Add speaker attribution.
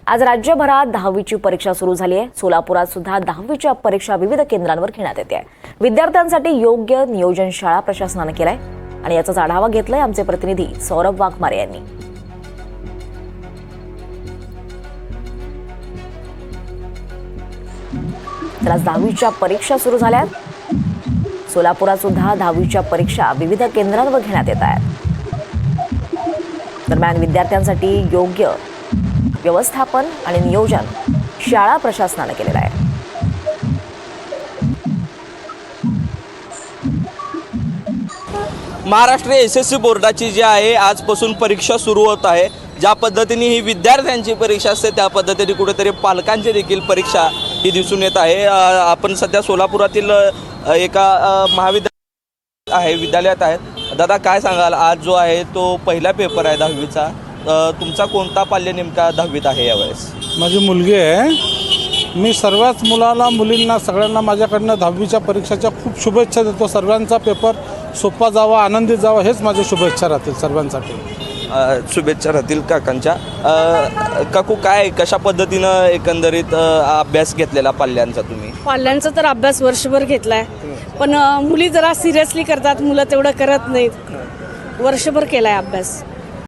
Speaker 1: आज राज्यभरात 10वीची परीक्षा सुरू झाली आहे। सोलापुरात सुद्धा 10वीच्या परीक्षा विविध केंद्रांवर घेण्यात येते आहे। विद्यार्थ्यांसाठी योग्य नियोजन शाळा प्रशासनाने केलंय आणि याचा आढावा घेतलाय आमचे प्रतिनिधी सौरभ वाघमारे यांनी। तर आज 10वीच्या परीक्षा सुरू झाल्या। सोलापुरात सुद्धा 10वीच्या परीक्षा विविध केंद्रांवर घेण्यात येत आहेत। दरम्यान विद्यार्थ्यांसाठी योग्य व्यवस्थापन आणि नियोजन शाळा प्रशासनाने केलेलं आहे।
Speaker 2: महाराष्ट्र एसएससी बोर्डाची जी आहे आजपासून परीक्षा सुरू होत आहे। ज्या पद्धतीने ही विद्यार्थ्यांची परीक्षा असते त्या पद्धतीने कुठेतरी पालकांची देखील परीक्षा ही दिसून येत आहे। आपण सध्या सोलापुरातील एका विद्यालयात आहेत। दादा काय सांगाल, आज जो आहे तो पहिला पेपर आहे 10वीचा, तुमचा कोणता पाल्य नेमका 10वीत आहे यावेळेस?
Speaker 3: माझी मुलगी आहे। मी सर्वच मुलींना सगळ्यांना माझ्याकडनं 10वीच्या परीक्षेच्या खूप शुभेच्छा देतो। सर्वांचा पेपर सोपा जावा, आनंदी जावा, हेच माझे शुभेच्छा राहतील सर्वांसाठी।
Speaker 2: शुभेच्छा राहतील काकांच्या। काकू काय कशा पद्धतीनं एकंदरीत अभ्यास घेतलेला पाल्यांचा तुम्ही?
Speaker 4: पाल्यांचा तर अभ्यास वर्षभर घेतलाय, पण मुली जरा सिरियसली करतात, मुलं तेवढं करत नाहीत। वर्षभर केलाय अभ्यास।